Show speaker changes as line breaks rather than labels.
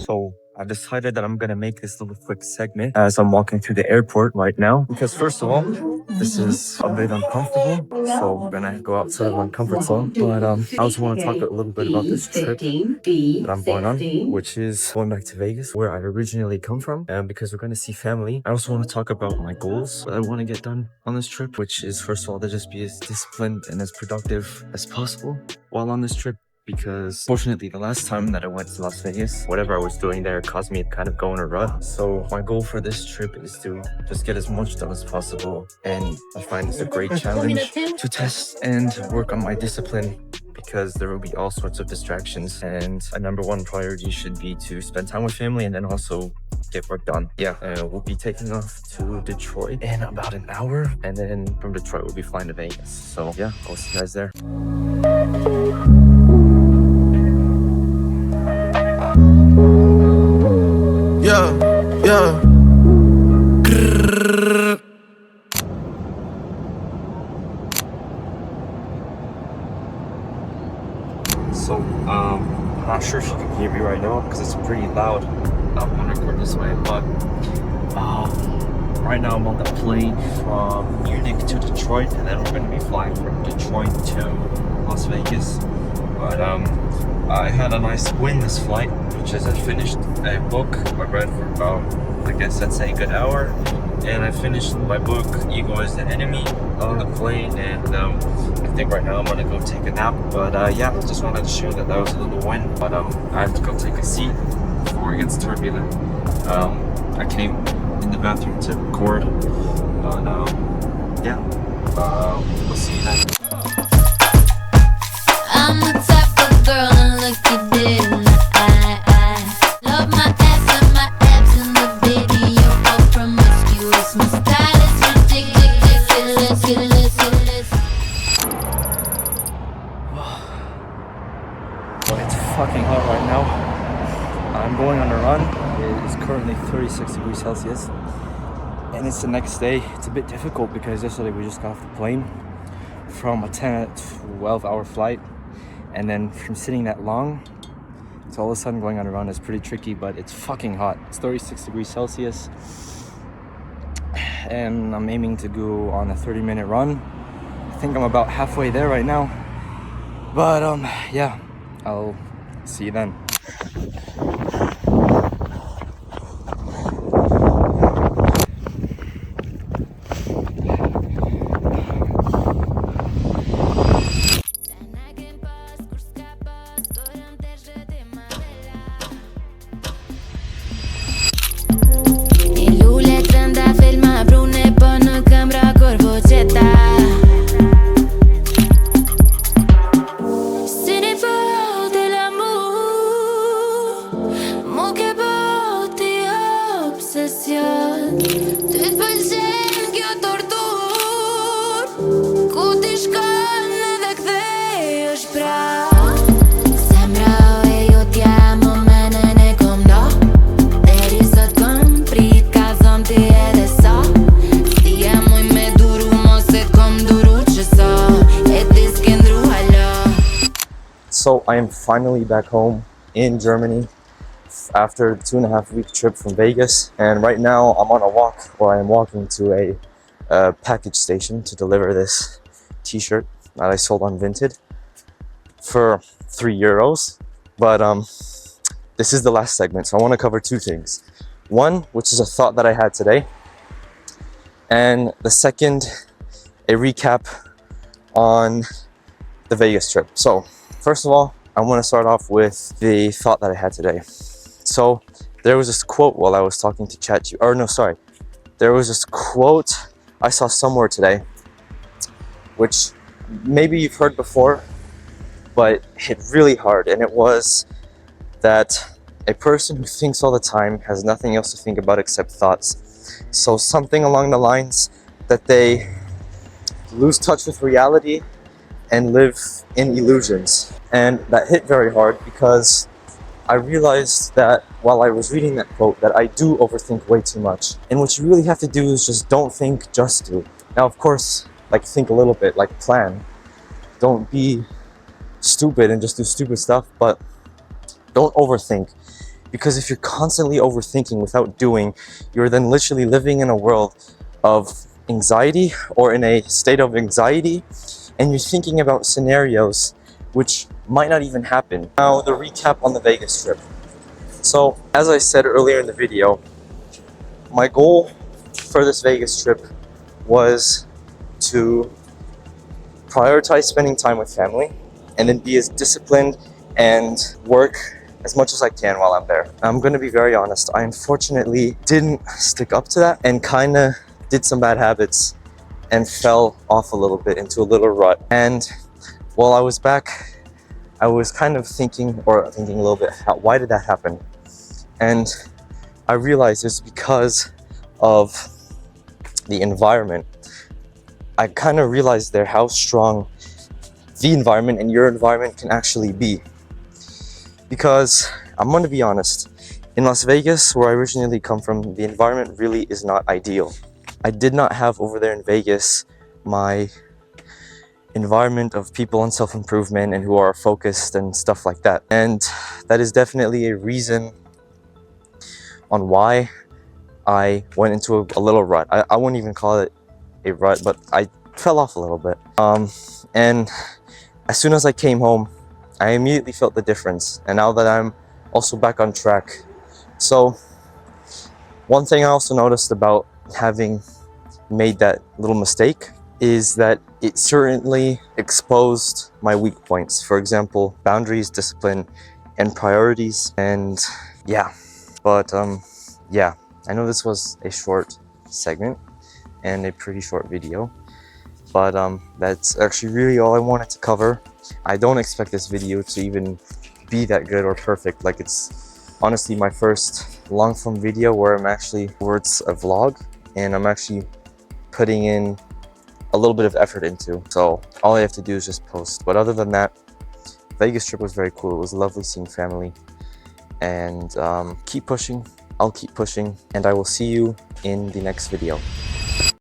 So I decided that I'm gonna make this little quick segment as I'm walking through the airport right now. Because first of all, this is a bit uncomfortable. So we're gonna go outside of my comfort zone. But I also want to talk a little bit about this trip that I'm going on, which is going back to Vegas, where I originally come from, because we're gonna see family. I also want to talk about my goals that I want to get done on this trip, which is first of all to just be as disciplined and as productive as possible while on this trip. Because fortunately, the last time that I went to Las Vegas, whatever I was doing there caused me to kind of go in a rut. So my goal for this trip is to just get as much done as possible. And I find it's a great challenge to test and work on my discipline, because there will be all sorts of distractions. And a number one priority should be to spend time with family and then also get work done. Yeah, we'll be taking off to Detroit in about an hour. And then from Detroit, we'll be flying to Vegas. So yeah, I'll see you guys there.
Yeah.
So, I'm not sure if you can hear me right now because it's pretty loud. I'm gonna record this way, but right now I'm on the plane from Munich to Detroit, and then we're gonna be flying from Detroit to Las Vegas. But I had a nice win this flight, which is I finished a book I read for about, I guess I'd say a good hour, and I finished my book Ego is the Enemy on the plane, and I think right now I'm gonna go take a nap. But yeah, just wanted to share that was a little win. But I have to go take a seat before it gets turbulent. I came in the bathroom to record, but yeah, we'll see you then.
I'm the type of girl and look you dead in the eye. Love my ass and my abs and the baby you're all promiscuous. My style is ridiculous.
Well, it's fucking hot right now. I'm going on a run. It is currently 36 degrees Celsius, and it's the next day. It's a bit difficult because yesterday we just got off the plane from a 10 to 12 hour flight, and then from sitting that long to all of a sudden going on a run is pretty tricky. But it's fucking hot. It's 36 degrees Celsius, and I'm aiming to go on a 30-minute run. I think I'm about halfway there right now, but yeah, I'll see you then. So I am finally back home in Germany after the 2.5-week trip from Vegas, and right now I'm on a walk where I am walking to a package station to deliver this t-shirt that I sold on Vinted for €3. But this is the last segment, so I want to cover two things. One, which is a thought that I had today, and the second, a recap on the Vegas trip. So first of all, I want to start off with the thought that I had today. So there was this quote while I was talking to there was this quote I saw somewhere today, which maybe you've heard before, but hit really hard. And it was that a person who thinks all the time has nothing else to think about except thoughts. So something along the lines that they lose touch with reality and live in illusions. And that hit very hard because I realized that while I was reading that quote that I do overthink way too much. And what you really have to do is just don't think, just do. Now, of course, like think a little bit, like plan. Don't be stupid and just do stupid stuff, but don't overthink. Because if you're constantly overthinking without doing, you're then literally living in a world of anxiety or in a state of anxiety, and you're thinking about scenarios which might not even happen. Now, the recap on the Vegas trip. So, as I said earlier in the video, my goal for this Vegas trip was to prioritize spending time with family and then be as disciplined and work as much as I can while I'm there. I'm gonna be very honest, I unfortunately didn't stick up to that and kinda did some bad habits and fell off a little bit into a little rut. And while I was back, I was kind of thinking a little bit, why did that happen? And I realized it's because of the environment. I kind of realized there how strong the environment and your environment can actually be. Because I'm going to be honest, in Las Vegas, where I originally come from, the environment really is not ideal. I did not have over there in Vegas my environment of people on self-improvement and who are focused and stuff like that. And that is definitely a reason on why I went into a little rut. I wouldn't even call it a rut, but I fell off a little bit. And as soon as I came home, I immediately felt the difference. And now that I'm also back on track. So one thing I also noticed about having made that little mistake is that it certainly exposed my weak points. For example, boundaries, discipline, and priorities. And yeah, but yeah, I know this was a short segment and a pretty short video, but that's actually really all I wanted to cover. I don't expect this video to even be that good or perfect. Like, it's honestly my first long form video where I'm actually, it's a vlog, and I'm actually putting in a little bit of effort into. So all I have to do is just post. But other than that, Vegas trip was very cool. It was lovely seeing family, and keep pushing. I'll keep pushing, and I will see you in the next video.